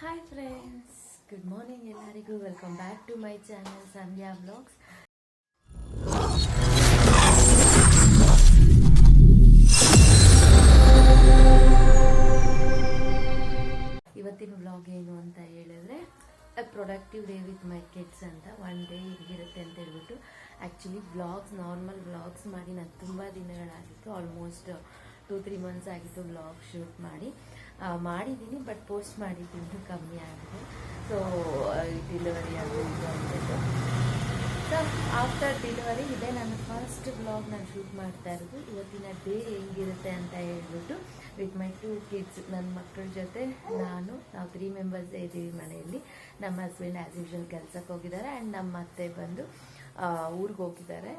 Hi friends, good morning ಎಲ್ಲರಿಗೂ. Welcome back to my channel Sandhya vlogs. ಇವತ್ತಿನ vlog ಏನು ಅಂತ ಹೇಳಿದ್ರೆ productive day with my kids ಅಂತ. ಒನ್ ಡೇ ಹೇಗಿರುತ್ತೆ ಅಂತ ಹೇಳ್ಬಿಟ್ಟು ಆ್ಯಕ್ಚುಲಿ ನಾರ್ಮಲ್ ವ್ಲಾಗ್ಸ್ ಮಾಡಿ ನಾನು ತುಂಬ ದಿನಗಳಾಗಿತ್ತು. ಆಲ್ಮೋಸ್ಟ್ 2-3 ಮಂತ್ಸ್ ಆಗಿತ್ತು ವ್ಲಾಗ್ ಶೂಟ್ ಮಾಡಿದ್ದೀನಿ. ಬಟ್ ಪೋಸ್ಟ್ ಮಾಡಿದ್ದೀನಿ ಕಮ್ಮಿ ಆಗಿದೆ. ಸೊ ಡೆಲಿವರಿ ಅದು ಇದು ಅಂದ್ಬಿಟ್ಟು ಸೊ ಆಫ್ಟರ್ ಡೆಲಿವರಿ ಇದೇ ನನ್ನ ಫಸ್ಟ್ ವ್ಲಾಗ್ ನಾನು ಶೂಟ್ ಮಾಡ್ತಾ ಇರೋದು. ಇವತ್ತಿನ ಡೇ ಹೆಂಗಿರುತ್ತೆ ಅಂತ ಹೇಳ್ಬಿಟ್ಟು ವಿತ್ ಮೈ 2 ಕಿಡ್ಸ್, ನನ್ನ ಮಕ್ಕಳ ಜೊತೆ ನಾವು 3 ಮೆಂಬರ್ಸ್ ಇದ್ದೀವಿ ಮನೆಯಲ್ಲಿ. ನಮ್ಮ ಹಸ್ಬೆಂಡ್ ಆ್ಯಸ್ ಯೂಶುವಲ್ ಕೆಲಸಕ್ಕೆ ಹೋಗಿದ್ದಾರೆ ಆ್ಯಂಡ್ ನಮ್ಮ ಅತ್ತೆ ಬಂದು ಊರಿಗೆ ಹೋಗಿದ್ದಾರೆ.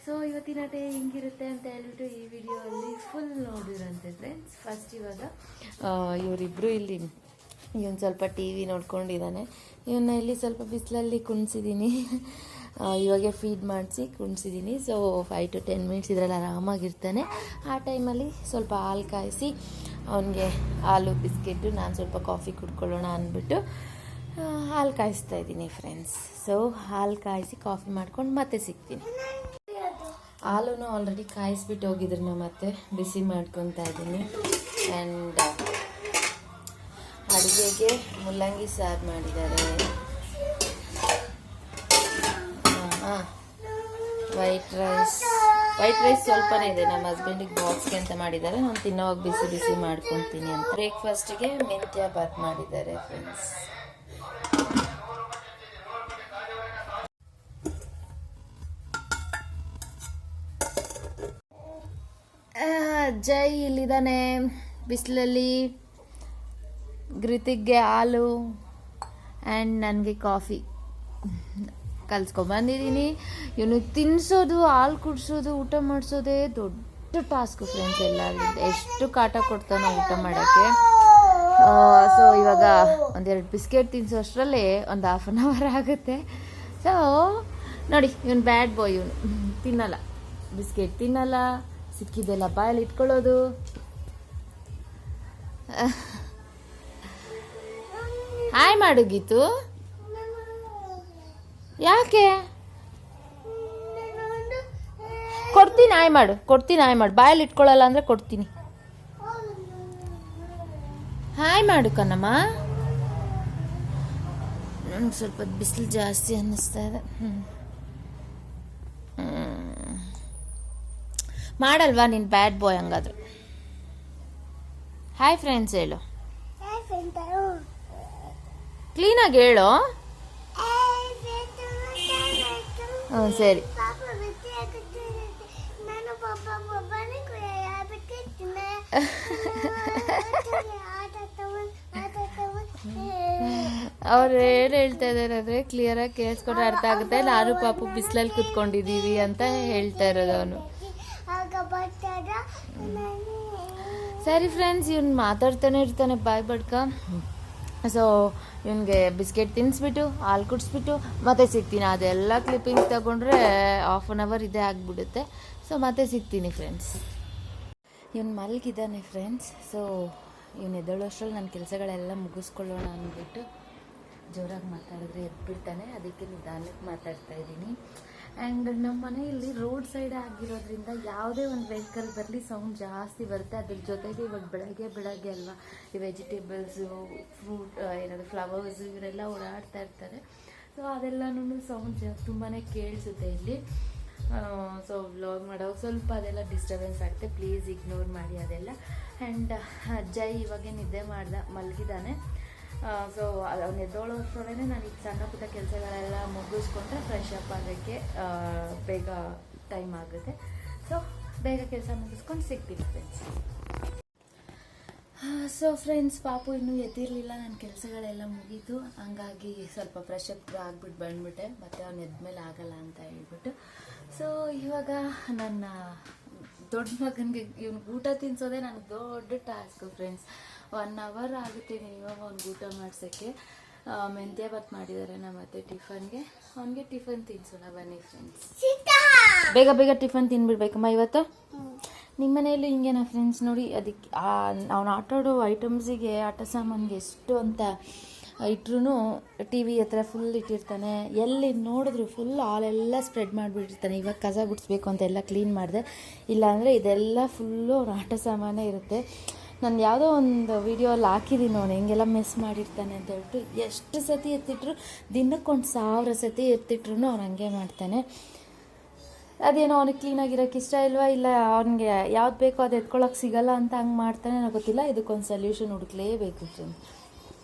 ಸೊ ಇವತ್ತಿನ ಡೇ ಹೆಂಗಿರುತ್ತೆ ಅಂತ ಹೇಳ್ಬಿಟ್ಟು ಈ ವಿಡಿಯೋಲ್ಲಿ ಫುಲ್ ನೋಡಿರಂತೆ ಫ್ರೆಂಡ್ಸ್. ಫಸ್ಟ್ ಇವಾಗ ಇವರಿಬ್ಬರು ಇಲ್ಲಿ ಇವನು ಸ್ವಲ್ಪ ಟಿ ವಿ ನೋಡ್ಕೊಂಡಿದ್ದಾನೆ. ಇವನ್ನ ಇಲ್ಲಿ ಸ್ವಲ್ಪ ಬಿಸಿಲಲ್ಲಿ ಕುಣಿಸಿದ್ದೀನಿ. ಇವಾಗೆ ಫೀಡ್ ಮಾಡಿಸಿ ಕುಣಿಸಿದ್ದೀನಿ. ಸೊ 5 to 10 ಮಿನಿಟ್ಸ್ ಇದರಲ್ಲಿ ಆರಾಮಾಗಿರ್ತಾನೆ. ಆ ಟೈಮಲ್ಲಿ ಸ್ವಲ್ಪ ಹಾಲು ಕಾಯಿಸಿ ಅವನಿಗೆ ಹಾಲು ಬಿಸ್ಕೆಟು, ನಾನು ಸ್ವಲ್ಪ ಕಾಫಿ ಕುಡ್ಕೊಳ್ಳೋಣ ಅಂದ್ಬಿಟ್ಟು ಹಾಲು ಕಾಯಿಸ್ತಾ ಇದ್ದೀನಿ ಫ್ರೆಂಡ್ಸ್. ಸೊ ಹಾಲು ಕಾಯಿಸಿ ಕಾಫಿ ಮಾಡ್ಕೊಂಡು ಮತ್ತೆ ಸಿಗ್ತೀನಿ. ಹಾಲೂ ಆಲ್ರೆಡಿ ಕಾಯಿಸ್ಬಿಟ್ಟು ಹೋಗಿದ್ರು ನಮ್ಮ ಮತ್ತೆ ಬಿಸಿ ಮಾಡ್ಕೊತಾ ಇದ್ದೀನಿ. ಆ್ಯಂಡ್ ಅಡುಗೆಗೆ ಮುಲ್ಲಂಗಿ ಸಾರು ಮಾಡಿದ್ದಾರೆ. ವೈಟ್ ರೈಸ್ ಸ್ವಲ್ಪನೇ ಇದೆ. ನಮ್ಮ ಹಸ್ಬೆಂಡಿಗೆ ಬಾಕ್ಸ್ಗೆ ಅಂತ ಮಾಡಿದ್ದಾರೆ. ನಾನು ತಿನ್ನೋವಾಗ ಬಿಸಿ ಬಿಸಿ ಮಾಡ್ಕೊತೀನಿ ಅಂತ. ಬ್ರೇಕ್ಫಾಸ್ಟಿಗೆ ಮೆಂತ್ಯ ಬಾತ್ ಮಾಡಿದ್ದಾರೆ ಫ್ರೆಂಡ್ಸ್. ಜೈ ಇಲ್ಲಿದ್ದಾನೆ ಬಿಸಿಲಲ್ಲಿ. ಘೃತಿಕ್ಗೆ ಹಾಲು ಆ್ಯಂಡ್ ನನಗೆ ಕಾಫಿ ಕಲ್ಸ್ಕೊಂಬಂದಿದ್ದೀನಿ. ಇವನಿಗೆ ತಿನ್ನಿಸೋದು, ಹಾಲು ಕುಡಿಸೋದು, ಊಟ ಮಾಡಿಸೋದೇ ದೊಡ್ಡ ಟಾಸ್ಕು ಫ್ರೆಂಡ್ಸ್. ಎಲ್ಲರಿಗೂ ಎಷ್ಟು ಕಾಟ ಕೊಡ್ತಾನೋ ಊಟ ಮಾಡೋಕ್ಕೆ. ಸೊ ಇವಾಗ ಒಂದೆರಡು ಬಿಸ್ಕೆಟ್ ತಿನ್ನಿಸೋ ಅಷ್ಟರಲ್ಲಿ ಒಂದು 1/2 hour ಆಗುತ್ತೆ. ಸೊ ನೋಡಿ, ಇವನು ಬ್ಯಾಡ್ ಬಾಯ್. ಇವನು ತಿನ್ನಲ್ಲ, ಬಿಸ್ಕೆಟ್ ತಿನ್ನಲ್ಲ, ಸಿಕ್ಕಿದ್ದೆಲ್ಲ ಬಾಯಲ್ಲಿ ಇಟ್ಕೊಳ್ಳೋದು. ಹಾಯ್ ಮಾಡು ಗೀತು. ಯಾಕೆ ಕೊಡ್ತೀನಿ, ಹಾಯ್ ಮಾಡು. ಬಾಯಲ್ಲಿ ಇಟ್ಕೊಳ್ಳಲ್ಲ ಅಂದರೆ ಕೊಡ್ತೀನಿ. ಹಾಯ್ ಮಾಡು ಕಣಮ್ಮ. ನನಗೆ ಸ್ವಲ್ಪ ಬಿಸಿಲು ಜಾಸ್ತಿ ಅನ್ನಿಸ್ತಾ ಇದೆ. ಮಾಡಲ್ವಾ ನೀನು ಬ್ಯಾಡ್ ಬಾಯ್ ಹಂಗಾದ್ರೆ? ಹಾಯ್ ಫ್ರೆಂಡ್ಸ್ ಹೇಳು, ಕ್ಲೀನಾಗಿ ಹೇಳು. ಹ್ಞೂ ಸರಿ. ಅವ್ರು ಏನು ಹೇಳ್ತಾ ಇದ್ದಾರೆ ಅಂದರೆ ಕ್ಲಿಯರಾಗಿ ಕೇಳಿಸ್ಕೊಂಡ್ರೆ ಅರ್ಥ ಆಗುತ್ತೆ. ನಾನು ಪಾಪು ಬಿಸಿಲಲ್ಲಿ ಕೂತ್ಕೊಂಡಿದ್ದೀವಿ ಅಂತ ಹೇಳ್ತಾ ಇರೋದು ಅವನು. ಸರಿ ಫ್ರೆಂಡ್ಸ್, ಇವನು ಮಾತಾಡ್ತಾನೆ ಇರ್ತಾನೆ ಬಾಯ್ ಬಡ್ಕ. ಸೊ ಇವನಿಗೆ ಬಿಸ್ಕೆಟ್ ತಿನ್ನಿಸ್ಬಿಟ್ಟು ಹಾಲು ಕುಡಿಸ್ಬಿಟ್ಟು ಮತ್ತೆ ಸಿಗ್ತೀನಿ. ಅದೆಲ್ಲ ಕ್ಲಿಪ್ಪಿಂಗ್ಸ್ ತಗೊಂಡ್ರೆ 1/2 hour ಇದೇ ಆಗಿಬಿಡುತ್ತೆ. ಸೊ ಮತ್ತೆ ಸಿಗ್ತೀನಿ ಫ್ರೆಂಡ್ಸ್. ಇವನು ಮಲಗಿದ್ದಾನೆ ಫ್ರೆಂಡ್ಸ್. ಸೊ ಇವನು ಎದ್ದೇಳೋಷ್ಟರಲ್ಲಿ ನನ್ನ ಕೆಲಸಗಳೆಲ್ಲ ಮುಗಿಸ್ಕೊಳ್ಳೋಣ ಅಂದ್ಬಿಟ್ಟು ಜೋರಾಗಿ ಮಾತಾಡಿದ್ರೆ ಎದ್ಬಿಡ್ತಾನೆ. ಅದಕ್ಕೆ ನಿಧಾನಕ್ಕೆ ಮಾತಾಡ್ತಾ ಇದ್ದೀನಿ. ಆ್ಯಂಡ್ ನಮ್ಮ ಮನೆಯಲ್ಲಿ ರೋಡ್ ಸೈಡ್ ಆಗಿರೋದ್ರಿಂದ ಯಾವುದೇ ಒಂದು ವೆಹಿಕಲ್ ಬರಲಿ ಸೌಂಡ್ ಜಾಸ್ತಿ ಬರುತ್ತೆ. ಅದ್ರ ಜೊತೆಗೆ ಇವಾಗ ಬೆಳಗ್ಗೆ ಅಲ್ವಾ, ಈ ವೆಜಿಟೇಬಲ್ಸು, ಫ್ರೂಟ್, ಏನಾದರೂ ಫ್ಲವರ್ಸು ಇವರೆಲ್ಲ ಓಡಾಡ್ತಾ ಇರ್ತಾರೆ. ಸೊ ಅದೆಲ್ಲನೂ ಸೌಂಡ್ ತುಂಬಾ ಕೇಳಿಸುತ್ತೆ ಇಲ್ಲಿ. ಸೊ ವ್ಲಾಗ್ ಮಾಡೋವಾಗ ಸ್ವಲ್ಪ ಅದೆಲ್ಲ ಡಿಸ್ಟರ್ಬೆನ್ಸ್ ಆಗುತ್ತೆ. ಪ್ಲೀಸ್ ಇಗ್ನೋರ್ ಮಾಡಿ ಅದೆಲ್ಲ. ಆ್ಯಂಡ್ ಜೈ ಇವಾಗೆ ನಿದ್ದೆ ಮಲಗಿದ್ದಾನೆ. ಸೊ ಅವ್ನು ಎದ್ದೋಳೋ ಅಷ್ಟರೊಳಗೆ ನಾನು ಈಗ ಸಣ್ಣ ಪುಟ್ಟ ಕೆಲಸಗಳೆಲ್ಲ ಮುಗಿಸ್ಕೊಂಡ್ರೆ ಫ್ರೆಶ್ ಅಪ್ ಆಗೋಕ್ಕೆ ಬೇಗ ಟೈಮ್ ಆಗುತ್ತೆ. ಸೊ ಬೇಗ ಕೆಲಸ ಮುಗಿಸ್ಕೊಂಡು ಸಿಗ್ತೀನಿ ಫ್ರೆಂಡ್ಸ್. ಸೊ ಫ್ರೆಂಡ್ಸ್, ಪಾಪು ಇನ್ನೂ ಎದ್ದಿರಲಿಲ್ಲ. ನನ್ನ ಕೆಲಸಗಳೆಲ್ಲ ಮುಗೀತು. ಹಂಗಾಗಿ ಸ್ವಲ್ಪ ಫ್ರೆಶ್ ಅಪ್ ಆಗಿಬಿಟ್ಟು ಬಂದುಬಿಟ್ಟೆ. ಮತ್ತು ಅವ್ನು ಎದ್ಮೇಲೆ ಆಗಲ್ಲ ಅಂತ ಹೇಳ್ಬಿಟ್ಟು. ಸೊ ಇವಾಗ ನನ್ನ ದೊಡ್ಡ ಮಗನಿಗೆ ಇವ್ನಿಗೆ ಊಟ ತಿನ್ನಿಸೋದೇ ನನಗೆ ದೊಡ್ಡ ಟಾಸ್ಕು ಫ್ರೆಂಡ್ಸ್. 1 hour ಆಗುತ್ತೆ ಇವಾಗ ಅವ್ನಿಗೆ ಊಟ ಮಾಡ್ಸೋಕ್ಕೆ. ಮೆಂತ್ಯ ಬಾತ್ ಮಾಡಿದ್ದಾರೆ ನಮ್ಮ ಅತ್ತೆ ಟಿಫನ್ಗೆ. ಅವನಿಗೆ ಟಿಫನ್ ತಿನ್ಸೋಣ ಬನ್ನಿ ಫ್ರೆಂಡ್ಸ್. ಬೇಗ ಟಿಫನ್ ತಿನ್ಬಿಡ್ಬೇಕಮ್ಮ ಇವತ್ತು. ನಿಮ್ಮ ಮನೆಯಲ್ಲೂ ಹಿಂಗೇನಾ ಫ್ರೆಂಡ್ಸ್? ನೋಡಿ, ಅದಕ್ಕೆ ಅವ್ನು ಆಟಾಡೋ ಐಟಮ್ಸಿಗೆ, ಆಟ ಸಾಮಾನಿಗೆ ಎಷ್ಟು ಅಂತ ಇಟ್ರೂ ಟಿ ವಿ ಹತ್ರ ಫುಲ್ ಇಟ್ಟಿರ್ತಾನೆ. ಎಲ್ಲಿ ನೋಡಿದ್ರು ಫುಲ್ ಹಾಲೆಲ್ಲ ಸ್ಪ್ರೆಡ್ ಮಾಡಿಬಿಟ್ಟಿರ್ತಾನೆ. ಇವಾಗ ಕಸ ಗುಡಿಸ್ಬೇಕು ಅಂತ ಎಲ್ಲ ಕ್ಲೀನ್ ಮಾಡಿದೆ. ಇಲ್ಲಾಂದರೆ ಇದೆಲ್ಲ ಫುಲ್ಲು ಅವ್ರ ಆಟ ಸಾಮಾನೇ ಇರುತ್ತೆ. ನಾನು ಯಾವುದೋ ಒಂದು ವೀಡಿಯೋಲ್ಲಿ ಹಾಕಿದ್ದೀನಿ ನೋಡಿ ಹೆಂಗೆಲ್ಲ ಮಿಸ್ ಮಾಡಿರ್ತಾನೆ ಅಂತ ಹೇಳ್ಬಿಟ್ಟು. ಎಷ್ಟು ಸತಿ ಎತ್ತಿಟ್ರು, ದಿನಕ್ಕೊಂದು 1000 ಸತಿ ಎತ್ತಿಟ್ರು ಅವ್ನು ಹಂಗೆ ಮಾಡ್ತಾನೆ. ಅದೇನೋ ಅವ್ನಿಗೆ ಕ್ಲೀನಾಗಿರೋಕ್ಕೆ ಇಷ್ಟ ಇಲ್ವಾ, ಇಲ್ಲ ಅವ್ನಿಗೆ ಯಾವ್ದು ಬೇಕೋ ಅದು ಎತ್ಕೊಳ್ಳೋಕೆ ಸಿಗಲ್ಲ ಅಂತ ಹಂಗೆ ಮಾಡ್ತಾನೆ ಅನ್ನೋ ಗೊತ್ತಿಲ್ಲ. ಇದಕ್ಕೊಂದು ಸೊಲ್ಯೂಷನ್ ಹುಡುಕ್ಲೇಬೇಕು ಫ್ರೆಂಡ್.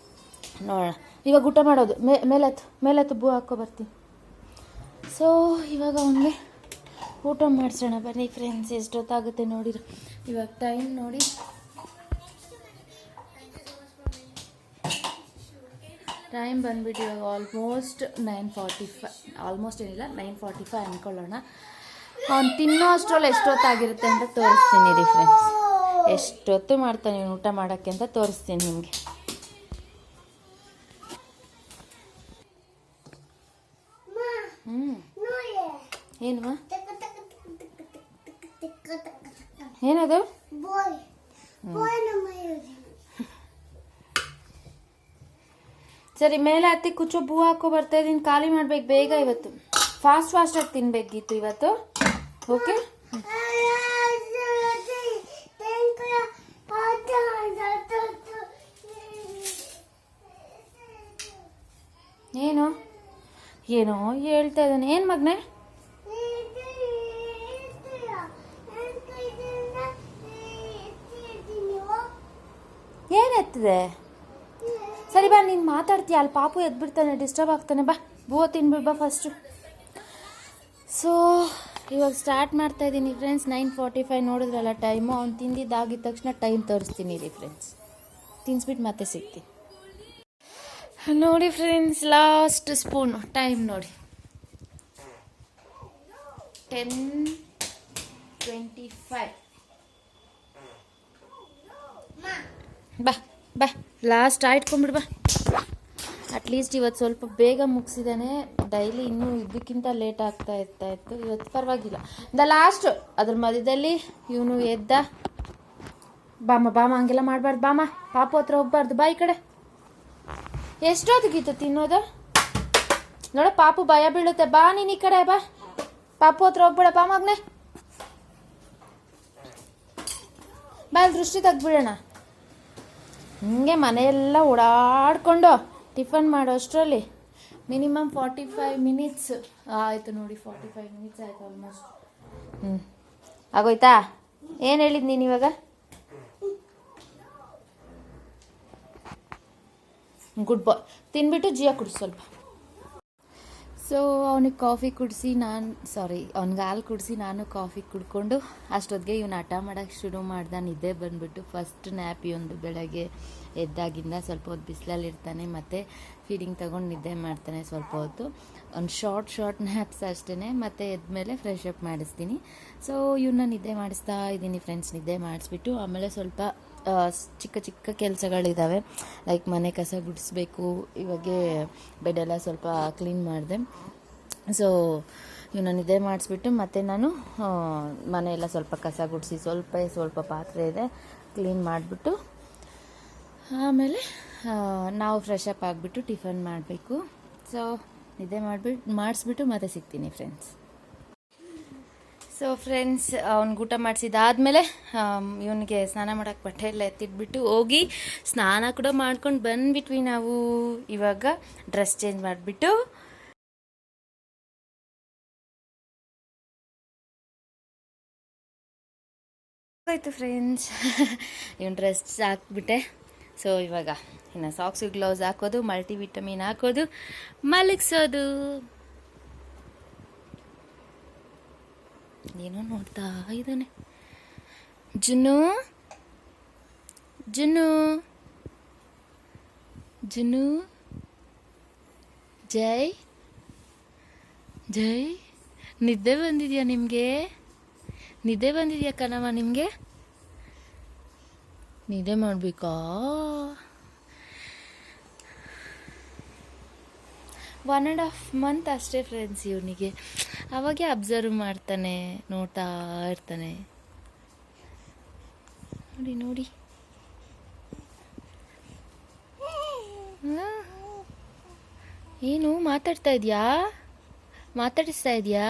ನೋಡೋಣ. ಇವಾಗ ಊಟ ಮಾಡೋದು. ಮೇಲೆತ್ತು ಬೂ ಹಾಕೋ ಬರ್ತೀನಿ. ಸೊ ಇವಾಗ ಅವನಿಗೆ ಊಟ ಮಾಡಿಸೋಣ ಬನ್ನಿ ಫ್ರೆಂಡ್ಸ್. ಎಷ್ಟೊತ್ತಾಗುತ್ತೆ ನೋಡಿರಿ. ಇವಾಗ ಟೈಮ್ ನೋಡಿ, ಟೈಮ್ ಬಂದುಬಿಟ್ಟು ಇವಾಗ ಆಲ್ಮೋಸ್ಟ್ 9:45. ಆಲ್ಮೋಸ್ಟ್ ಏನಿಲ್ಲ 9:45 ಅಂದ್ಕೊಳ್ಳೋಣ. ಅವ್ನು ತಿನ್ನೋ ಅಷ್ಟರಲ್ಲಿ ಎಷ್ಟೊತ್ತಾಗಿರುತ್ತೆ ಅಂತ ತೋರಿಸ್ತೀನಿ ರೀ ಫ್ರೆಂಡ್ಸ್. ಎಷ್ಟೊತ್ತು ಮಾಡ್ತಾನೆ ಊಟ ಮಾಡೋಕ್ಕೆ ಅಂತ ತೋರಿಸ್ತೀನಿ ನಿಮಗೆ. ಏನು ಏನದು? ಸರಿ, ಮೇಲೆ ಹತ್ತಿ ಕುಚ್ಚು ಬೂ ಹಾಕೋ ಬರ್ತಾ ಇದ್ದೀನಿ. ಖಾಲಿ ಮಾಡ್ಬೇಕು ಬೇಗ. ಇವತ್ತು ಫಾಸ್ಟಾಗಿ ತಿನ್ಬೇಕಿತ್ತು ಇವತ್ತು. ಓಕೆ, ಏನು ಏನೋ ಹೇಳ್ತಾ ಇದ್ದಾನೆ. ಏನು ಮಗನೇ? ಏನೆತ್ತಿದೆ? ಸರಿ ಬಾ, ನೀನು ಮಾತಾಡ್ತೀಯ. ಅಲ್ಲಿ ಪಾಪು ಎದ್ಬಿಡ್ತಾನೆ, ಡಿಸ್ಟರ್ಬ್ ಆಗ್ತಾನೆ. ಬಾ ಬೂವ ತಿನ್ಬಿಡು ಬಾ ಫಸ್ಟು. ಸೊ ಇವಾಗ ಸ್ಟಾರ್ಟ್ ಮಾಡ್ತಾಯಿದ್ದೀನಿ ಫ್ರೆಂಡ್ಸ್. 9:45 ನೋಡಿದ್ರಲ್ಲ ಟೈಮು. ಅವ್ನು ತಿಂದಿದ್ದಾಗಿದ ತಕ್ಷಣ ಟೈಮ್ ತೋರಿಸ್ತೀನಿ ರೀ ಫ್ರೆಂಡ್ಸ್. ತಿನ್ನಿಸ್ಬಿಟ್ಟು ಮತ್ತೆ ಸಿಗ್ತೀನಿ ನೋಡಿ ಫ್ರೆಂಡ್ಸ್. ಲಾಸ್ಟ್ ಸ್ಪೂನು ಟೈಮ್ ನೋಡಿ, 10:25. ಬಾ ಬಾ, ಲಾಸ್ಟ್ ಆಯ್ಟ್ಕೊಂಬಿಡು ಬಾ. ಅಟ್ಲೀಸ್ಟ್ ಇವತ್ತು ಸ್ವಲ್ಪ ಬೇಗ ಮುಗಿಸಿದ್ದಾನೆ. ಡೈಲಿ ಇನ್ನೂ ಇದಕ್ಕಿಂತ ಲೇಟ್ ಆಗ್ತಾ ಇತ್ತು. ಇವತ್ತು ಪರವಾಗಿಲ್ಲ. ಲಾಸ್ಟು ಅದ್ರ ಮಧ್ಯದಲ್ಲಿ ಇವನು ಎದ್ದ. ಬಾಮ ಹಂಗೆಲ್ಲ ಮಾಡಬಾರ್ದು. ಬಾಮ, ಪಾಪು ಹತ್ರ ಹೋಗ್ಬಾರ್ದು. ಬಾ ಈ ಕಡೆ. ಎಷ್ಟೊತ್ತಿಗಿತ್ತು ತಿನ್ನೋದು? ನೋಡ, ಪಾಪು ಭಯ ಬೀಳುತ್ತೆ. ಬಾ ನೀನು ಈ ಕಡೆ. ಬಾ, ಪಾಪು ಹತ್ರ ಹೋಗ್ಬೇಡ. ಬಾ ಮಗನೆ, ಬಾ, ಅಲ್ಲಿ ದೃಷ್ಟಿ ತೆಗ್ಬಿಡೋಣ. ಹಿಂಗೆ ಮನೆಯೆಲ್ಲ ಓಡಾಡಿಕೊಂಡು ಟಿಫನ್ ಮಾಡೋ ಅಷ್ಟರಲ್ಲಿ ಮಿನಿಮಮ್ 45 ಮಿನಿಟ್ಸ್ ಆಯಿತು ನೋಡಿ. 45 ಮಿನಿಟ್ಸ್ ಆಯಿತು ಆಲ್ಮೋಸ್ಟ್. ಆಗೋಯ್ತಾ? ಏನು ಹೇಳಿದ್ ನೀನು ಇವಾಗ? ಗುಡ್ ಬಾಯ್. ತಿನ್ಬಿಟ್ಟು ಜಿಯಾ ಕುಡಿಸಿ ಸ್ವಲ್ಪ. ಸೊ ಅವನಿಗೆ ಕಾಫಿ ಕುಡಿಸಿ ಅವ್ನಿಗೆ ಹಾಲು ಕುಡಿಸಿ ನಾನು ಕಾಫಿ ಕುಡ್ಕೊಂಡು ಅಷ್ಟೊತ್ತಿಗೆ ಇವನು ಹಠ ಮಾಡೋಕ್ಕೆ ಶುರು ಮಾಡ್ದೆ. ನಿದ್ದೆ ಬಂದುಬಿಟ್ಟು ಫಸ್ಟ್ ನ್ಯಾಪ್ ಒಂದು ಬೆಳಗ್ಗೆ ಎದ್ದಾಗಿಂದ ಸ್ವಲ್ಪ ಹೊತ್ತು ಬಿಸಿಲಲ್ಲಿರ್ತಾನೆ. ಮತ್ತು ಫೀಡಿಂಗ್ ತೊಗೊಂಡು ನಿದ್ದೆ ಮಾಡ್ತಾನೆ ಸ್ವಲ್ಪ ಹೊತ್ತು. ಒಂದು ಶಾರ್ಟ್ ನ್ಯಾಪ್ಸ್ ಅಷ್ಟೇ. ಮತ್ತು ಎದ್ಮೇಲೆ ಫ್ರೆಶ್ ಅಪ್ ಮಾಡಿಸ್ತೀನಿ. ಸೊ ಇವನ್ನ ನಿದ್ದೆ ಮಾಡಿಸ್ತಾ ಇದ್ದೀನಿ ಫ್ರೆಂಡ್ಸ್. ನಿದ್ದೆ ಮಾಡಿಸ್ಬಿಟ್ಟು ಆಮೇಲೆ ಸ್ವಲ್ಪ ಚಿಕ್ಕ ಕೆಲಸಗಳಿದ್ದಾವೆ. ಲೈಕ್ ಮನೆ ಕಸ ಗುಡಿಸ್ಬೇಕು. ಇವಾಗೆ ಬೆಡ್ಡೆಲ್ಲ ಸ್ವಲ್ಪ ಕ್ಲೀನ್ ಮಾಡಿದೆ. ಸೊ ಇವನ್ನ ನಿದ್ದೆ ಮಾಡಿಸ್ಬಿಟ್ಟು ಮತ್ತೆ ನಾನು ಮನೆಯೆಲ್ಲ ಸ್ವಲ್ಪ ಕಸ ಗುಡಿಸಿ ಸ್ವಲ್ಪ ಪಾತ್ರೆ ಇದೆ ಕ್ಲೀನ್ ಮಾಡಿಬಿಟ್ಟು ಆಮೇಲೆ ನಾವು ಫ್ರೆಶ್ ಅಪ್ ಆಗಿಬಿಟ್ಟು ಟಿಫನ್ ಮಾಡಬೇಕು. ಸೊ ನಿದ್ದೆ ಮಾಡಿಸ್ಬಿಟ್ಟು ಮತ್ತೆ ಸಿಗ್ತೀನಿ ಫ್ರೆಂಡ್ಸ್. ಸೊ ಫ್ರೆಂಡ್ಸ್, ಅವ್ನಿಗೆ ಊಟ ಮಾಡಿಸಿದಾದ್ಮೇಲೆ ಇವನಿಗೆ ಸ್ನಾನ ಮಾಡೋಕ್ಕೆ ಬಟ್ಟೆ ಎಲ್ಲ ಎತ್ತಿಟ್ಬಿಟ್ಟು ಹೋಗಿ ಸ್ನಾನ ಕೂಡ ಮಾಡ್ಕೊಂಡು ಬಂದ್ಬಿಟ್ವಿ ನಾವು. ಇವಾಗ ಡ್ರೆಸ್ ಚೇಂಜ್ ಮಾಡಿಬಿಟ್ಟು ಆಯಿತು ಫ್ರೆಂಡ್ಸ್. ಇವನು ಡ್ರೆಸ್ ಹಾಕ್ಬಿಟ್ಟೆ. ಸೊ ಇವಾಗ ಇನ್ನು ಸಾಕ್ಸು ಗ್ಲೌಸ್ ಹಾಕೋದು, ಮಲ್ಟಿವಿಟಮಿನ್ ಹಾಕೋದು, ಮಲಗಿಸೋದು. ಏನೋ ನೋಡ್ತಾ ಇದ್ದಾನೆ. ಜುನ್ನು ಜೈ ನಿದ್ದೆ ಬಂದಿದೆಯಾ ನಿಮಗೆ? ನಿದ್ದೆ ಬಂದಿದೆಯಾ ಕಣವ ನಿಮಗೆ? ನಿದ್ದೆ ಮಾಡಬೇಕಾ? 1.5 ಮಂತ್ ಅಷ್ಟೇ ಫ್ರೆಂಡ್ಸ್ ಇವನಿಗೆ. ಅವಾಗೆ ಅಬ್ಸರ್ವ್ ಮಾಡ್ತಾನೆ, ನೋಡ್ತಾ ಇರ್ತಾನೆ. ನೋಡಿ ಏನು ಮಾತಾಡ್ತಾ ಇದೆಯಾ? ಮಾತಾಡಿಸ್ತಾ ಇದೆಯಾ?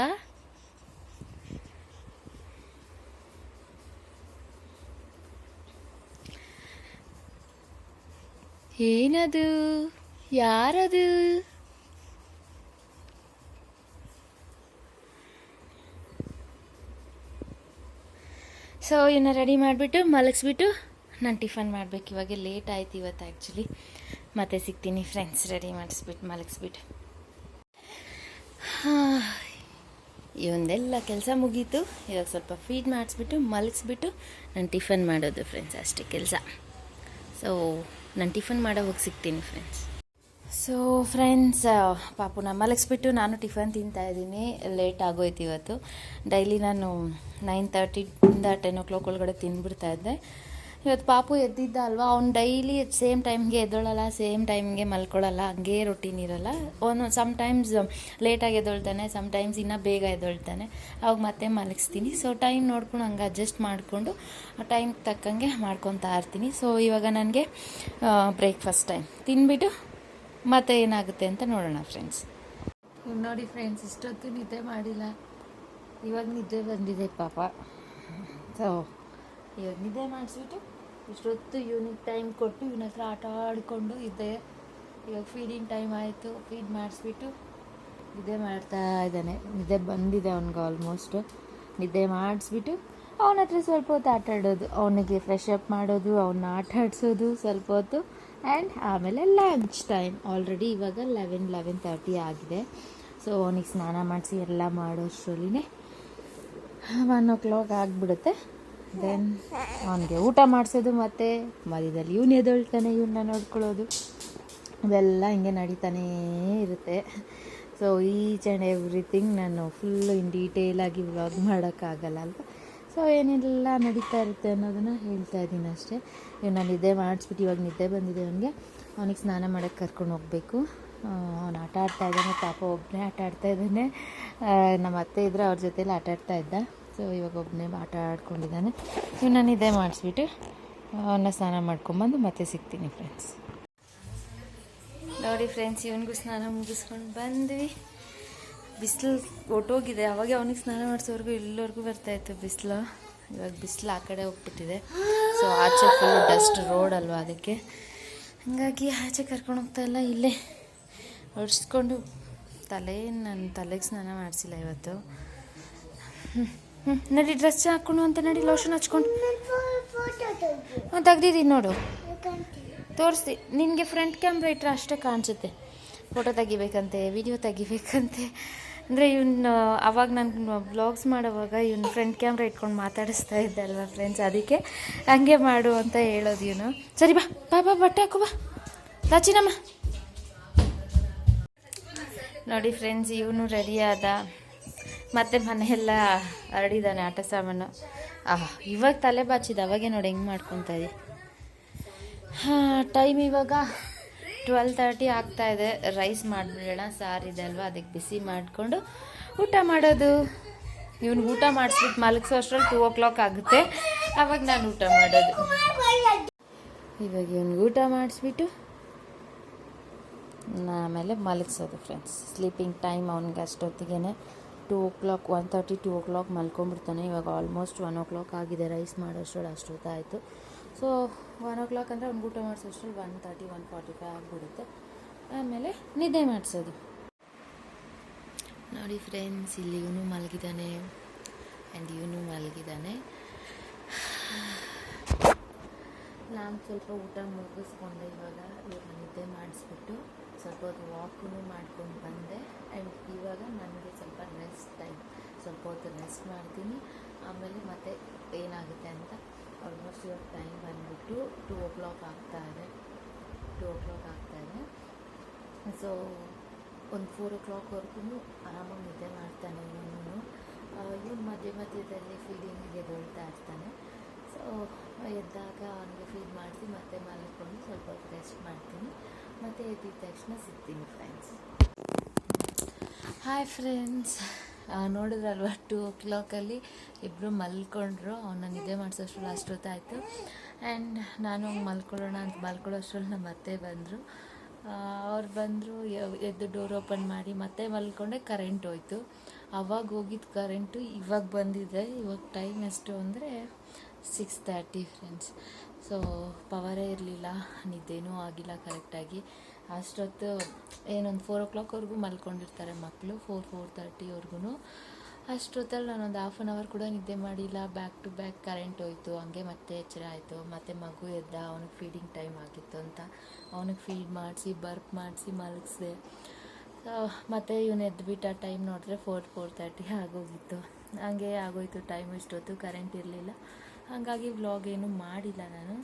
ಏನದು? ಯಾರದು? ಸೊ ಇನ್ನು ರೆಡಿ ಮಾಡಿಬಿಟ್ಟು ಮಲಗಿಸ್ಬಿಟ್ಟು ನಾನು ಟಿಫನ್ ಮಾಡಬೇಕು. ಇವಾಗ ಲೇಟ್ ಆಯ್ತು ಇವತ್ತು ಆ್ಯಕ್ಚುಲಿ. ಮತ್ತೆ ಸಿಗ್ತೀನಿ ಫ್ರೆಂಡ್ಸ್, ರೆಡಿ ಮಾಡಿಸ್ಬಿಟ್ಟು ಮಲಗಿಸ್ಬಿಟ್ಟು. ಇವೊಂದೆಲ್ಲ ಕೆಲಸ ಮುಗೀತು. ಇವಾಗ ಸ್ವಲ್ಪ ಫೀಡ್ ಮಾಡಿಸ್ಬಿಟ್ಟು ಮಲಗಿಸ್ಬಿಟ್ಟು ನಾನು ಟಿಫನ್ ಮಾಡೋದು ಫ್ರೆಂಡ್ಸ್, ಅಷ್ಟೇ ಕೆಲಸ. ಸೊ ನಾನು ಟಿಫನ್ ಮಾಡೋ ಹೋಗಿ ಸಿಗ್ತೀನಿ ಫ್ರೆಂಡ್ಸ್. ಸೊ ಫ್ರೆಂಡ್ಸ್, ಪಾಪುನ ಮಲಗಿಸ್ಬಿಟ್ಟು ನಾನು ಟಿಫನ್ ತಿಂತಾಯಿದ್ದೀನಿ. ಲೇಟ್ ಆಗೋಯ್ತು ಇವತ್ತು. ಡೈಲಿ ನಾನು 9:30 10 ಒಳಗಡೆ ತಿಂದ್ಬಿಡ್ತಾಯಿದ್ದೆ. ಇವತ್ತು ಪಾಪು ಎದ್ದಿದ್ದ ಅಲ್ವಾ, ಅವ್ನು ಡೈಲಿ ಸೇಮ್ ಟೈಮ್ಗೆ ಎದ್ದೊಳ್ಳಲ್ಲ, ಸೇಮ್ ಟೈಮ್ಗೆ ಮಲ್ಕೊಳ್ಳಲ್ಲ, ಹಂಗೇ ರೊಟೀನ್ ಇರೋಲ್ಲ. ಅವನು ಸಮ್ಟೈಮ್ಸ್ ಲೇಟಾಗಿ ಎದ್ದೊಳ್ತಾನೆ, ಸಮ್ಟೈಮ್ಸ್ ಇನ್ನೂ ಬೇಗ ಎದ್ದೊಳ್ತಾನೆ. ಅವಾಗ ಮತ್ತೆ ಮಲಗಿಸ್ತೀನಿ. ಸೊ ಟೈಮ್ ನೋಡ್ಕೊಂಡು ಹಂಗೆ ಅಡ್ಜಸ್ಟ್ ಮಾಡಿಕೊಂಡು ಟೈಮ್ ತಕ್ಕಂಗೆ ಮಾಡ್ಕೊತಾ ಇರ್ತೀನಿ. ಸೊ ಇವಾಗ ನನಗೆ ಬ್ರೇಕ್ಫಾಸ್ಟ್ ಟೈಮ್ ತಿಂದ್ಬಿಟ್ಟು ಮತ್ತೆ ಏನಾಗುತ್ತೆ ಅಂತ ನೋಡೋಣ ಫ್ರೆಂಡ್ಸ್. ನೋಡಿ ಫ್ರೆಂಡ್ಸ್, ಇಷ್ಟೊತ್ತು ನಿದ್ದೆ ಮಾಡಿಲ್ಲ, ಇವಾಗ ನಿದ್ದೆ ಬಂದಿದೆ ಪಾಪ. ಸೊ ಇವಾಗ ನಿದ್ದೆ ಮಾಡಿಸ್ಬಿಟ್ಟು ಇಷ್ಟೊತ್ತು ಇವನಿಗೆ ಟೈಮ್ ಕೊಟ್ಟು ಇವನ ಹತ್ರ ಆಟ ಆಡಿಕೊಂಡು ಇದ್ದೆ. ಇವಾಗ ಫೀಡಿಂಗ್ ಟೈಮ್ ಆಯಿತು, ಫೀಡ್ ಮಾಡಿಸ್ಬಿಟ್ಟು ನಿದ್ದೆ ಮಾಡ್ತಾ ಇದ್ದಾನೆ. ನಿದ್ದೆ ಬಂದಿದೆ ಅವ್ನಿಗೆ ಆಲ್ಮೋಸ್ಟು. ನಿದ್ದೆ ಮಾಡಿಸ್ಬಿಟ್ಟು ಅವನ ಹತ್ರ ಸ್ವಲ್ಪ ಹೊತ್ತು ಆಟ ಆಡೋದು, ಅವನಿಗೆ ಫ್ರೆಶ್ ಅಪ್ ಮಾಡೋದು, ಅವನ್ನ ಆಟ ಆಡಿಸೋದು ಸ್ವಲ್ಪ ಹೊತ್ತು. ಆ್ಯಂಡ್ ಆಮೇಲೆ ಲಂಚ್ ಟೈಮ್. ಆಲ್ರೆಡಿ ಇವಾಗ 11:30 ಆಗಿದೆ. ಸೊ ಅವನಿಗೆ ಸ್ನಾನ ಮಾಡಿಸಿ ಎಲ್ಲ ಮಾಡೋಷ್ಟರಲ್ಲಿನೇ 1 ಆಗಿಬಿಡುತ್ತೆ. ದೆನ್ ಅವನಿಗೆ ಊಟ ಮಾಡಿಸೋದು, ಮತ್ತು ಮಧ್ಯದಲ್ಲಿ ಇವನು ಎದ್ದೊಳ್ತಾನೆ, ಇವನ್ನ ನೋಡ್ಕೊಳ್ಳೋದು, ಇವೆಲ್ಲ ಹಿಂಗೆ ನಡೀತಾನೇ ಇರುತ್ತೆ. ಸೊ ಈಚ್ ಆ್ಯಂಡ್ ಎವ್ರಿಥಿಂಗ್ ನಾನು ಫುಲ್ಲು ಇನ್ ಡೀಟೇಲಾಗಿ ವ್ಲಾಗ್ ಮಾಡೋಕ್ಕಾಗಲ್ಲ ಅಲ್ವಾ. ಸೊ ಏನೆಲ್ಲ ನಡೀತಾ ಇರುತ್ತೆ ಅನ್ನೋದನ್ನು ಹೇಳ್ತಾ ಇದ್ದೀನಿ ಅಷ್ಟೇ. ಇವನ್ನ ನಿದ್ದೆ ಮಾಡಿಸ್ಬಿಟ್ಟು ಇವಾಗ ನಿದ್ದೆ ಬಂದಿದೆ ಅವನಿಗೆ ಸ್ನಾನ ಮಾಡೋಕ್ಕೆ ಕರ್ಕೊಂಡು ಹೋಗಬೇಕು. ಅವನು ಆಟ ಆಡ್ತಾ ಇದ್ದಾನೆ, ಪಾಪ ಒಬ್ಬನೇ ಆಟ ಆಡ್ತಾ ಇದ್ದಾನೆ. ನಮ್ಮ ಅತ್ತೆ ಇದ್ದರೆ ಅವ್ರ ಜೊತೆಲಿ ಆಟ ಆಡ್ತಾ ಇದ್ದ. ಸೊ ಇವಾಗ ಒಬ್ಬನೇ ಆಟ ಆಡ್ಕೊಂಡಿದ್ದಾನೆ. ಇವನ್ನ ನಿದ್ದೆ ಮಾಡಿಸ್ಬಿಟ್ಟು ಅವನ್ನ ಸ್ನಾನ ಮಾಡ್ಕೊಂಬಂದು ಮತ್ತೆ ಸಿಗ್ತೀನಿ ಫ್ರೆಂಡ್ಸ್. ನೋಡಿ ಫ್ರೆಂಡ್ಸ್, ಇವನಿಗೂ ಸ್ನಾನ ಮುಗಿಸ್ಕೊಂಡು ಬಂದ್ವಿ. ಬಿಸಿಲು ಒಟ್ಟೋಗಿದೆ. ಅವಾಗೆ ಅವನಿಗೆ ಸ್ನಾನ ಮಾಡಿಸೋವರೆಗೂ ಇಲ್ಲಿವರೆಗೂ ಬರ್ತಾಯಿತ್ತು ಬಿಸಿಲು. ಇವಾಗ ಬಿಸಿಲು ಆ ಕಡೆ ಹೋಗ್ಬಿಟ್ಟಿದೆ. ಸೊ ಆಚೆ ಫುಲ್ಲು ಡಸ್ಟ್ ರೋಡ್ ಅಲ್ವಾ, ಅದಕ್ಕೆ ಹಾಗಾಗಿ ಆಚೆ ಕರ್ಕೊಂಡು ಹೋಗ್ತಾಯಿಲ್ಲ, ಇಲ್ಲೇ ಒರೆಸ್ಕೊಂಡು ನನ್ನ ತಲೆಗೆ ಸ್ನಾನ ಮಾಡಿಸಿಲ್ಲ ಇವತ್ತು. ನಡಿ ಡ್ರೆಸ್ ಹಾಕ್ಕೊಂಡು ಅಂತ, ನಡಿ ಲೋಷನ್ ಹಚ್ಕೊಂಡು ತೆಗ್ದಿದ್ದೀನಿ ನೋಡು, ತೋರಿಸ್ತಿ. ನಿನಗೆ ಫ್ರಂಟ್ ಕ್ಯಾಮ್ರಾ ಇಟ್ಟರೆ ಅಷ್ಟೇ ಕಾಣಿಸುತ್ತೆ. ಫೋಟೋ ತೆಗಿಬೇಕಂತೆ, ವಿಡಿಯೋ ತೆಗಿಬೇಕಂತೆ. ಅಂದರೆ ಇವನು ಅವಾಗ ನಾನು ವ್ಲಾಗ್ಸ್ ಮಾಡೋವಾಗ ಇವನು ಫ್ರಂಟ್ ಕ್ಯಾಮ್ರಾ ಇಟ್ಕೊಂಡು ಮಾತಾಡಿಸ್ತಾ ಇದ್ದೆ ಅಲ್ವಾ ಫ್ರೆಂಡ್ಸ್, ಅದಕ್ಕೆ ಹಂಗೆ ಮಾಡು ಅಂತ ಹೇಳೋದು ಇವನು. ಸರಿ ಬಾ ಬಾ ಬಾ ಬಟ್ಟೆ ಹಾಕು ಬಾ ರಾಚಿನಮ್ಮ. ನೋಡಿ ಫ್ರೆಂಡ್ಸ್, ಇವನು ರೆಡಿ ಆದ, ಮತ್ತು ಮನೆಯೆಲ್ಲ ಹರಡಿದ್ದಾನೆ ಆಟ ಸಾಮಾನು. ಇವಾಗ ತಲೆ ಬಾಚಿದ, ಅವಾಗೆ ನೋಡಿ ಹೆಂಗೆ ಮಾಡ್ಕೊತಾ ಇದೆ. ಟೈಮ್ ಇವಾಗ 12:30 ಆಗ್ತಾಯಿದೆ. ರೈಸ್ ಮಾಡಿಬಿಡೋಣ, ಸಾರಿದೆ ಅಲ್ವಾ, ಅದಕ್ಕೆ ಬಿಸಿ ಮಾಡಿಕೊಂಡು ಊಟ ಮಾಡೋದು. ಇವ್ನಿಗೆ ಊಟ ಮಾಡಿಸ್ಬಿಟ್ಟು ಮಲಗಿಸೋ ಅಷ್ಟರಲ್ಲಿ 2 ಆಗುತ್ತೆ. ಆವಾಗ ನಾನು ಊಟ ಮಾಡೋದು. ಇವಾಗ ಇವ್ನಿಗೆ ಊಟ ಮಾಡಿಸ್ಬಿಟ್ಟು ಆಮೇಲೆ ಮಲಗಿಸೋದು ಫ್ರೆಂಡ್ಸ್. ಸ್ಲೀಪಿಂಗ್ ಟೈಮ್ ಅವ್ನಿಗೆ ಅಷ್ಟೊತ್ತಿಗೆ 1:30 2 ಮಲ್ಕೊಂಡ್ಬಿಡ್ತಾನೆ. ಇವಾಗ ಆಲ್ಮೋಸ್ಟ್ 1 ಆಗಿದೆ. ರೈಸ್ ಮಾಡೋಷ್ಟರಲ್ಲಿ ಅಷ್ಟೊತ್ತಾಯಿತು. ಸೊ 1 ಅಂದರೆ ಅವ್ನಿಗೆ ಊಟ ಮಾಡಿಸೋಷ್ಟ್ರಲ್ಲಿ 1:30 1:45 ಆಗಿಬಿಡುತ್ತೆ. ಆಮೇಲೆ ನಿದ್ದೆ ಮಾಡಿಸೋದು. ನೋಡಿ ಫ್ರೆಂಡ್ಸ್, ಇಲ್ಲಿ ಇವನು ಮಲಗಿದ್ದಾನೆ ಆ್ಯಂಡ್ ಇವನು ಮಲಗಿದ್ದಾನೆ. ನಾನು ಸ್ವಲ್ಪ ಊಟ ಮುಗಿಸ್ಕೊಂಡೆ. ಇವಾಗ ನಿದ್ದೆ ಮಾಡಿಸ್ಬಿಟ್ಟು ಸ್ವಲ್ಪ ಹೊತ್ತು ವಾಕೂ ಮಾಡ್ಕೊಂಡು ಬಂದೆ. ಆ್ಯಂಡ್ ಇವಾಗ ನನಗೆ ಸ್ವಲ್ಪ ರೆಸ್ಟ್ ಟೈಮ್, ಸ್ವಲ್ಪ ಹೊತ್ತು ರೆಸ್ಟ್ ಮಾಡ್ತೀನಿ. ಆಮೇಲೆ ಮತ್ತೆ ಏನಾಗುತ್ತೆ ಅಂತ. ಆಲ್ಮೋಸ್ಟ್ ಇವಾಗ ಟೈಮ್ ಬಂದುಬಿಟ್ಟು 2 ಆಗ್ತಾಯಿದೆ. ಸೊ ಒಂದು 4 ಆರಾಮಾಗಿ ನಿದ್ದೆ ಮಾಡ್ತಾನೆ ಇವನು ಮಧ್ಯದಲ್ಲಿ ಫೀಡಿಂಗಿಗೆ ಎದ್ದೇಳ್ತಾ ಇರ್ತಾನೆ. ಸೊ ಎದ್ದಾಗ ಅವನಿಗೆ ಫೀಡ್ ಮಾಡಿಸಿ ಮತ್ತೆ ಮಲ್ಕೊಂಡು ಸ್ವಲ್ಪ ಹೊತ್ತು ರೆಸ್ಟ್ ಮಾಡ್ತೀನಿ. ಮತ್ತು ಎದ್ದಿದ ತಕ್ಷಣ ಸಿಗ್ತೀನಿ ಫ್ರೆಂಡ್ಸ್. ಹಾಯ್ ಫ್ರೆಂಡ್ಸ್, ನೋಡಿದ್ರಲ್ವ 2 ಇಬ್ಬರು ಮಲ್ಕೊಂಡ್ರು. ಅವನ್ನ ನಿದ್ದೆ ಮಾಡಿಸೋಷ್ಟ್ರಲ್ಲಿ ಅಷ್ಟೊತ್ತಾಯಿತು. ಆ್ಯಂಡ್ ನಾನು ಮಲ್ಕೊಳ್ಳೋಣ ಅಂತ ಮಲ್ಕೊಳ್ಳೋಷ್ಟ್ರಲ್ಲಿ ನಮ್ಮ ಅತ್ತೆ ಬಂದರು. ಅವ್ರು ಬಂದರು, ಎದ್ದು ಡೋರ್ ಓಪನ್ ಮಾಡಿ ಮತ್ತೆ ಮಲ್ಕೊಂಡೆ. ಕರೆಂಟ್ ಹೋಯ್ತು. ಅವಾಗ ಹೋಗಿದ್ದು ಕರೆಂಟು, ಇವಾಗ ಬಂದಿದೆ. ಇವಾಗ ಟೈಮ್ ಎಷ್ಟು ಅಂದರೆ 6:30 ಫ್ರೆಂಡ್ಸ್. ಸೊ ಪವರೇ ಇರಲಿಲ್ಲ, ನಿದ್ದೆನೂ ಆಗಿಲ್ಲ ಕರೆಕ್ಟಾಗಿ. ಅಷ್ಟೊತ್ತು ಏನೊಂದು 4 o'clockವರೆಗೂ ಮಲ್ಕೊಂಡಿರ್ತಾರೆ ಮಕ್ಕಳು, 4-4:30ವರೆಗೂ. ಅಷ್ಟೊತ್ತಲ್ಲಿ ನಾನೊಂದು ಹಾಫ್ ಆನ್ ಅವರ್ ಕೂಡ ನಿದ್ದೆ ಮಾಡಿಲ್ಲ. ಬ್ಯಾಕ್ ಟು ಬ್ಯಾಕ್ ಕರೆಂಟ್ ಹೋಯ್ತು. ಹಂಗೆ ಮತ್ತೆ ಎಚ್ಚರ ಆಯಿತು. ಮತ್ತು ಮಗು ಎದ್ದ, ಅವನಿಗೆ ಫೀಡಿಂಗ್ ಟೈಮ್ ಆಗಿತ್ತು ಅಂತ ಅವನಿಗೆ ಫೀಡ್ ಮಾಡಿಸಿ ಬರ್ಪ್ ಮಾಡಿಸಿ ಮಲಗಿಸಿದೆ. ಮತ್ತು ಇವನು ಎದ್ದುಬಿಟ್ಟ. ಟೈಮ್ ನೋಡಿದ್ರೆ 4-4:30 ಆಗೋಗಿತ್ತು. ಹಂಗೆ ಆಗೋಯ್ತು ಟೈಮ್. ಇಷ್ಟೊತ್ತು ಕರೆಂಟ್ ಇರಲಿಲ್ಲ, ಹಾಗಾಗಿ ವ್ಲಾಗ್ ಏನೂ ಮಾಡಿಲ್ಲ ನಾನು.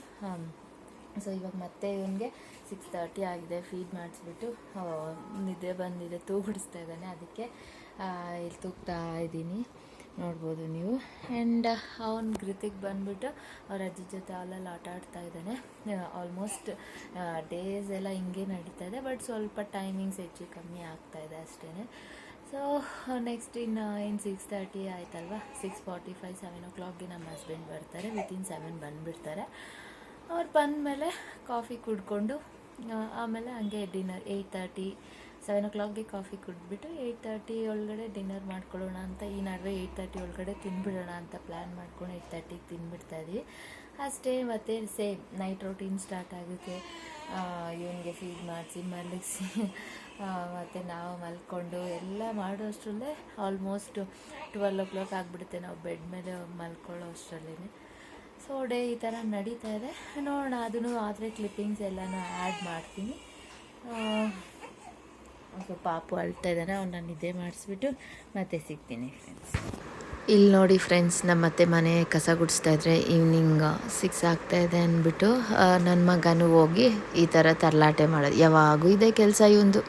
ಸೊ ಇವಾಗ ಮತ್ತೆ ಇವನಿಗೆ 6:30 ಆಗಿದೆ. ಫೀಡ್ ಮಾಡಿಸ್ಬಿಟ್ಟು ನಿದ್ದೆ ಬಂದಿದೆ, ತೂಗುಡಿಸ್ತಾ ಇದ್ದಾನೆ. ಅದಕ್ಕೆ ಇಲ್ಲಿ ತೂಗ್ತಾ ಇದ್ದೀನಿ, ನೋಡ್ಬೋದು ನೀವು. ಆ್ಯಂಡ್ ಅವನು ಗೃತಿಗೆ ಬಂದುಬಿಟ್ಟು ಅವ್ರ ಅಜ್ಜಿ ಜೊತೆ ಅಲ್ಲೆಲ್ಲ ಆಟ ಆಡ್ತಾ ಇದ್ದಾನೆ. ಆಲ್ಮೋಸ್ಟ್ ಡೇಸ್ ಎಲ್ಲ ಹಿಂಗೆ ನಡೀತಾ ಇದೆ, ಬಟ್ ಸ್ವಲ್ಪ ಟೈಮಿಂಗ್ಸ್ ಹೆಚ್ಚು ಕಮ್ಮಿ ಆಗ್ತಾಯಿದೆ ಅಷ್ಟೇ. ಸೊ ನೆಕ್ಸ್ಟ್ ಏನು 6:30 ಆಯ್ತಲ್ವ, 6:45 7 o'clockಗೆ ನಮ್ಮ ಹಸ್ಬೆಂಡ್ ಬರ್ತಾರೆ. ವಿತಿನ್ 7 ಬಂದುಬಿಡ್ತಾರೆ. ಅವ್ರು ಬಂದಮೇಲೆ ಕಾಫಿ ಕುಡ್ಕೊಂಡು ಆಮೇಲೆ ಹಂಗೆ ಡಿನ್ನರ್ 8:30 7 o'clockಗೆ ಕಾಫಿ ಕುಡಿದ್ಬಿಟ್ಟು 8:30 ಒಳಗಡೆ ಡಿನ್ನರ್ ಮಾಡ್ಕೊಳ್ಳೋಣ ಅಂತ. ಈ ನಡುವೆ 8:30 ಒಳಗಡೆ ತಿನ್ಬಿಡೋಣ ಅಂತ ಪ್ಲ್ಯಾನ್ ಮಾಡ್ಕೊಂಡು 8:30ಗೆ ತಿನ್ಬಿಡ್ತಾಯಿದ್ವಿ ಅಷ್ಟೇ. ಮತ್ತು ಸೇಮ್ ನೈಟ್ ರೊಟೀನ್ ಸ್ಟಾರ್ಟ್ ಆಗುತ್ತೆ. ಇವನಿಗೆ ಫೀಡ್ ಮಾಡಿಸಿ ಮಲಗಿಸಿ ಮತ್ತು ನಾವು ಮಲ್ಕೊಂಡು ಎಲ್ಲ ಮಾಡೋ ಅಷ್ಟರಲ್ಲೇ ಆಲ್ಮೋಸ್ಟ್ 12 o'clock ಆಗಿಬಿಡುತ್ತೆ ನಾವು ಬೆಡ್ ಮೇಲೆ ಮಲ್ಕೊಳ್ಳೋ ಅಷ್ಟರಲ್ಲೇ. ಸೊ ಡೇ ಈ ಥರ ನಡೀತಾ ಇದೆ. ನೋಡೋಣ, ಅದನ್ನು ಆದರೆ ಕ್ಲಿಪ್ಪಿಂಗ್ಸ್ ಎಲ್ಲನೂ ಆ್ಯಡ್ ಮಾಡ್ತೀನಿ. ಸ್ವಲ್ಪ ಪಾಪು ಅಳ್ತಾ ಇದ್ದಾನೆ, ಅವನ್ನ ನಿದ್ದೆ ಮಾಡಿಸ್ಬಿಟ್ಟು ಮತ್ತೆ ಸಿಗ್ತೀನಿ ಫ್ರೆಂಡ್ಸ್. ಇಲ್ಲಿ ನೋಡಿ ಫ್ರೆಂಡ್ಸ್, ನಮ್ಮ ಅತ್ತೆ ಮನೆ ಕಸ ಗುಡಿಸ್ತಾಯಿದ್ರೆ ಈವ್ನಿಂಗ್ 6 ಆಗ್ತಾಯಿದೆ ಅಂದ್ಬಿಟ್ಟು ನನ್ನ ಮಗನೂ ಹೋಗಿ ಈ ಥರ ತರಲಾಟೆ ಮಾಡೋದು. ಯಾವಾಗೂ ಇದೇ ಕೆಲಸ ಇವಂದು.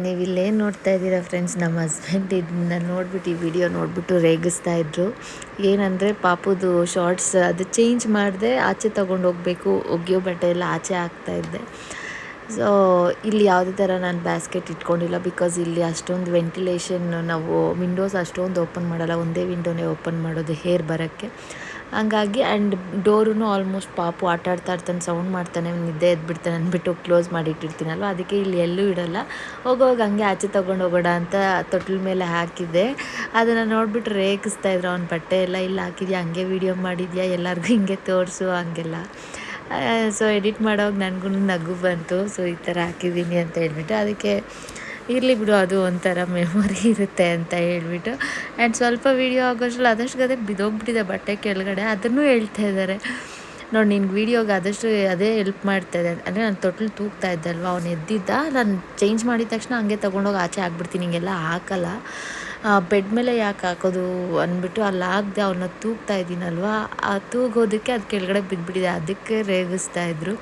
ನೀವಿಲ್ಲೇನು ನೋಡ್ತಾ ಇದ್ದೀರಾ ಫ್ರೆಂಡ್ಸ್, ನಮ್ಮ ಹಸ್ಬೆಂಡ್ ಇದನ್ನ ನೋಡಿಬಿಟ್ಟು ಈ ವಿಡಿಯೋ ನೋಡಿಬಿಟ್ಟು ರೇಗಿಸ್ತಾ ಇದ್ರು. ಏನಂದರೆ ಪಾಪುದು ಶಾರ್ಟ್ಸ್ ಅದು ಚೇಂಜ್ ಮಾಡಿದೆ, ಆಚೆ ತೊಗೊಂಡು ಹೋಗಬೇಕು, ಒಗೆಯೋ ಬಟ್ಟೆ ಎಲ್ಲ ಆಚೆ ಹಾಕ್ತಾಯಿದ್ದೆ. ಸೊ ಇಲ್ಲಿ ಯಾವುದೇ ಥರ ನಾನು ಬ್ಯಾಸ್ಕೆಟ್ ಇಟ್ಕೊಂಡಿಲ್ಲ, ಬಿಕಾಸ್ ಇಲ್ಲಿ ಅಷ್ಟೊಂದು ವೆಂಟಿಲೇಷನ್, ನಾವು ವಿಂಡೋಸ್ ಅಷ್ಟೊಂದು ಓಪನ್ ಮಾಡಲ್ಲ, ಒಂದೇ ವಿಂಡೋನೇ ಓಪನ್ ಮಾಡೋದು ಹೇರ್ ಬರೋಕ್ಕೆ. ಹಂಗಾಗಿ ಆ್ಯಂಡ್ ಡೋರೂ ಆಲ್ಮೋಸ್ಟ್ ಪಾಪು ಆಟ ಆಡ್ತಾ ಇರ್ತಾನೆ, ಸೌಂಡ್ ಮಾಡ್ತಾನೆ, ನಿದ್ದೆ ಎದ್ಬಿಡ್ತಾನೆ ಅಂದ್ಬಿಟ್ಟು ಕ್ಲೋಸ್ ಮಾಡಿ ಇಟ್ಟಿರ್ತೀನಲ್ವ, ಅದಕ್ಕೆ ಇಲ್ಲಿ ಎಲ್ಲೂ ಇಡಲ್ಲ. ಹೋಗೋವಾಗ ಹಂಗೆ ಆಚೆ ತೊಗೊಂಡು ಹೋಗೋಣ ಅಂತ ತೊಟ್ಲ ಮೇಲೆ ಹಾಕಿದ್ದೆ. ಅದನ್ನು ನೋಡಿಬಿಟ್ಟು ರೇಗಿಸ್ತಾಯಿದ್ರು, ಅವ್ನ ಬಟ್ಟೆ ಎಲ್ಲ ಇಲ್ಲಿ ಹಾಕಿದ್ಯಾ, ಹಂಗೆ ವೀಡಿಯೋ ಮಾಡಿದ್ಯಾ, ಎಲ್ಲರಿಗೂ ಹಿಂಗೆ ತೋರಿಸು ಹಂಗೆಲ್ಲ. ಸೊ ಎಡಿಟ್ ಮಾಡೋವಾಗ ನನಗೂ ನಗು ಬಂತು. ಸೊ ಈ ಥರ ಹಾಕಿದ್ದೀನಿ ಅಂತ ಹೇಳ್ಬಿಟ್ಟು, ಅದಕ್ಕೆ ಇರಲಿ ಬಿಡು, ಅದು ಒಂಥರ ಮೆಮೊರಿ ಇರುತ್ತೆ ಅಂತ ಹೇಳ್ಬಿಟ್ಟು. ಆ್ಯಂಡ್ ಸ್ವಲ್ಪ ವೀಡಿಯೋ ಆಗೋಷ್ಟರಲ್ಲಿ ಆದಷ್ಟು ಗದೆ ಬಿದ್ದೋಗ್ಬಿಟ್ಟಿದೆ ಬಟ್ಟೆ ಕೆಳಗಡೆ, ಅದನ್ನು ಹೇಳ್ತಾ ಇದ್ದಾರೆ. ನೋಡಿ ನಿನ್ಗೆ ವೀಡಿಯೋಗೆ ಆದಷ್ಟು ಅದೇ ಹೆಲ್ಪ್ ಮಾಡ್ತಾಯಿದೆ. ಅಂದರೆ ನಾನು ತೊಟ್ಲು ತೂಗ್ತಾ ಇದ್ದಲ್ವ, ಅವ್ನು ಎದ್ದಿದ್ದ, ನಾನು ಚೇಂಜ್ ಮಾಡಿದ ತಕ್ಷಣ ಹಂಗೆ ತೊಗೊಂಡೋಗಿ ಆಚೆ ಹಾಕ್ಬಿಡ್ತೀನಿ, ಹಿಂಗೆಲ್ಲ ಹಾಕಲ್ಲ. ಬೆಡ್ ಮೇಲೆ ಯಾಕೆ ಹಾಕೋದು ಅಂದ್ಬಿಟ್ಟು ಅಲ್ಲಿ ಹಾಕ್ದೆ, ಅವನ್ನ ತೂಗ್ತಾ ಇದ್ದೀನಲ್ವ, ಆ ತೂಗೋದಕ್ಕೆ ಅದು ಕೆಳಗಡೆ ಬಿದ್ದುಬಿಟ್ಟಿದೆ, ಅದಕ್ಕೆ ರೇಗಿಸ್ತಾಯಿದ್ರು.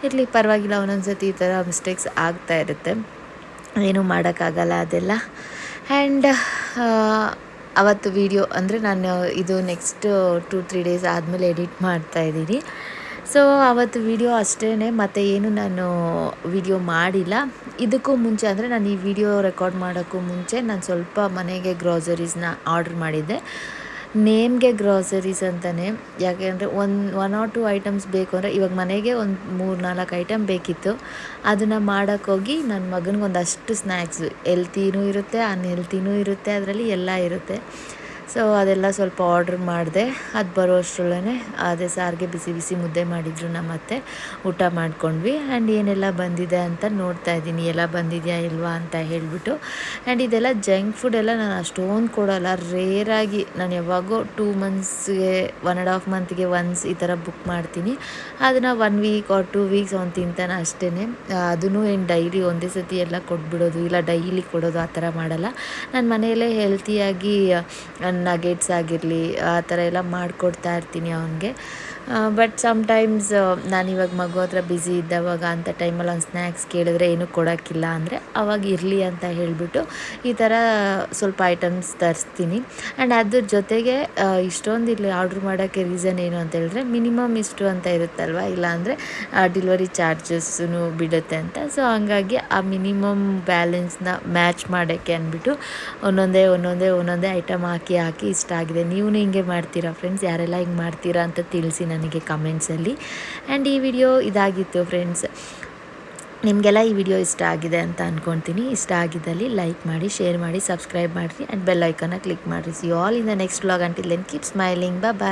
ಇರಲಿ ಪರವಾಗಿಲ್ಲ, ಒಂದೊಂದು ಸತಿ ಈ ಥರ ಮಿಸ್ಟೇಕ್ಸ್ ಆಗ್ತಾ ಇರುತ್ತೆ, ಏನೂ ಮಾಡೋಕ್ಕಾಗಲ್ಲ ಅದೆಲ್ಲ. ಆ್ಯಂಡ್ ಅವತ್ತು ವೀಡಿಯೋ ಅಂದರೆ ನಾನು ಇದು ನೆಕ್ಸ್ಟ್ 2-3 ಡೇಸ್ ಆದಮೇಲೆ ಎಡಿಟ್ ಮಾಡ್ತಾಯಿದ್ದೀನಿ. ಸೊ ಅವತ್ತು ವೀಡಿಯೋ ಅಷ್ಟೇ, ಮತ್ತು ಏನು ನಾನು ವೀಡಿಯೋ ಮಾಡಿಲ್ಲ. ಇದಕ್ಕೂ ಮುಂಚೆ ಅಂದರೆ ನಾನು ಈ ವಿಡಿಯೋ ರೆಕಾರ್ಡ್ ಮಾಡೋಕ್ಕೂ ಮುಂಚೆ ನಾನು ಸ್ವಲ್ಪ ಮನೆಗೆ ಗ್ರಾಸರೀಸ್ನ ಆರ್ಡ್ರ್ ಮಾಡಿದ್ದೆ. ನೇಮ್ಗೆ ಗ್ರಾಸರೀಸ್ ಅಂತಲೇ, ಯಾಕೆಂದರೆ 1 or 2 ಐಟಮ್ಸ್ ಬೇಕು ಅಂದರೆ, ಇವಾಗ ಮನೆಗೆ ಒಂದು 3-4 ಐಟಮ್ ಬೇಕಿತ್ತು. ಅದನ್ನು ಮಾಡೋಕ್ಕೋಗಿ ನನ್ನ ಮಗನಿಗೆ ಒಂದಷ್ಟು ಸ್ನ್ಯಾಕ್ಸು, ಹೆಲ್ತಿನೂ ಇರುತ್ತೆ, ಅನ್ಹೆಲ್ತಿನೂ ಇರುತ್ತೆ, ಅದರಲ್ಲಿ ಎಲ್ಲ ಇರುತ್ತೆ. ಸೊ ಅದೆಲ್ಲ ಸ್ವಲ್ಪ ಆರ್ಡ್ರ್ ಮಾಡಿದೆ. ಅದು ಬರೋ ಅಷ್ಟರಲ್ಲೇ ಅದೇ ಸಾರಿಗೆ ಬಿಸಿ ಬಿಸಿ ಮುದ್ದೆ ಮಾಡಿದರು ನಮ್ಮತ್ತೆ, ಊಟ ಮಾಡ್ಕೊಂಡ್ವಿ. ಆ್ಯಂಡ್ ಏನೆಲ್ಲ ಬಂದಿದೆ ಅಂತ ನೋಡ್ತಾ ಇದ್ದೀನಿ, ಎಲ್ಲ ಬಂದಿದೆಯಾ ಇಲ್ವಾ ಅಂತ ಹೇಳಿಬಿಟ್ಟು. ಆ್ಯಂಡ್ ಇದೆಲ್ಲ ಜಂಕ್ ಫುಡ್ ಎಲ್ಲ ನಾನು ಅಷ್ಟೊಂದು ಕೊಡೋಲ್ಲ, ರೇರಾಗಿ ನಾನು ಯಾವಾಗೋ 2 monthsಗೆ 1.5 monthಗೆ ಒನ್ಸ್ ಈ ಥರ ಬುಕ್ ಮಾಡ್ತೀನಿ. ಅದನ್ನು 1 week or 2 weeks ಅವ್ನು ತಿಂತಾನೆ ಅಷ್ಟೇ. ಅದನ್ನು ಏನು ಡೈಲಿ ಒಂದೇ ಸತಿ ಎಲ್ಲ ಕೊಟ್ಬಿಡೋದು, ಇಲ್ಲ ಡೈಲಿ ಕೊಡೋದು ಆ ಥರ ಮಾಡಲ್ಲ. ನಾನು ಮನೆಯಲ್ಲೇ ಹೆಲ್ತಿಯಾಗಿ ನಗೆಟ್ಸ್ ಆಗಿರಲಿ ಆ ಥರ ಎಲ್ಲ ಮಾಡಿಕೊಡ್ತಾ ಇರ್ತೀನಿ ಅವನಿಗೆ. ಬಟ್ ಸಮ್ಟೈಮ್ಸ್ ನಾನಿವಾಗ ಮಗು ಹತ್ರ ಬ್ಯುಸಿ ಇದ್ದವಾಗ ಅಂಥ ಟೈಮಲ್ಲಿ ಅವ್ನು ಸ್ನ್ಯಾಕ್ಸ್ ಕೇಳಿದ್ರೆ ಏನೂ ಕೊಡೋಕ್ಕಿಲ್ಲ ಅಂದರೆ ಅವಾಗ ಇರಲಿ ಅಂತ ಹೇಳಿಬಿಟ್ಟು ಈ ಥರ ಸ್ವಲ್ಪ ಐಟಮ್ಸ್ ತರಿಸ್ತೀನಿ. ಆ್ಯಂಡ್ ಅದ್ರ ಜೊತೆಗೆ ಇಷ್ಟೊಂದು ಇಲ್ಲಿ ಆರ್ಡ್ರ್ ಮಾಡೋಕ್ಕೆ ರೀಸನ್ ಏನು ಅಂತ ಹೇಳಿದ್ರೆ, ಮಿನಿಮಮ್ ಇಷ್ಟು ಅಂತ ಇರುತ್ತಲ್ವ, ಇಲ್ಲಾಂದರೆ ಡೆಲಿವರಿ ಚಾರ್ಜಸ್ಸೂ ಬಿಡುತ್ತೆ ಅಂತ. ಸೊ ಹಂಗಾಗಿ ಆ ಮಿನಿಮಮ್ ಬ್ಯಾಲೆನ್ಸ್ನ ಮ್ಯಾಚ್ ಮಾಡೋಕ್ಕೆ ಅಂದ್ಬಿಟ್ಟು ಒಂದೊಂದೇ ಐಟಮ್ ಹಾಕಿ ಇಷ್ಟ ಆಗಿದೆ. ನೀವು ಹಿಂಗೆ ಮಾಡ್ತೀರಾ ಫ್ರೆಂಡ್ಸ್? ಯಾರೆಲ್ಲ ಹಿಂಗೆ ಮಾಡ್ತೀರಾ ಅಂತ ತಿಳಿಸಿ ನನಗೆ ಕಮೆಂಟ್ಸಲ್ಲಿ. ಆ್ಯಂಡ್ ಈ ವಿಡಿಯೋ ಇದಾಗಿತ್ತು ಫ್ರೆಂಡ್ಸ್. ನಿಮಗೆಲ್ಲ ಈ ವಿಡಿಯೋ ಇಷ್ಟ ಆಗಿದೆ ಅಂತ ಅಂದ್ಕೊಳ್ತೀನಿ. ಇಷ್ಟ ಆಗಿದ್ದಲ್ಲಿ ಲೈಕ್ ಮಾಡಿ, ಶೇರ್ ಮಾಡಿ, ಸಬ್ಸ್ಕ್ರೈಬ್ ಮಾಡಿರಿ ಆ್ಯಂಡ್ ಬೆಲ್ ಐಕನ್ನ ಕ್ಲಿಕ್ ಮಾಡಿರಿ. See all in the next vlog. Until then keep smiling. Bye.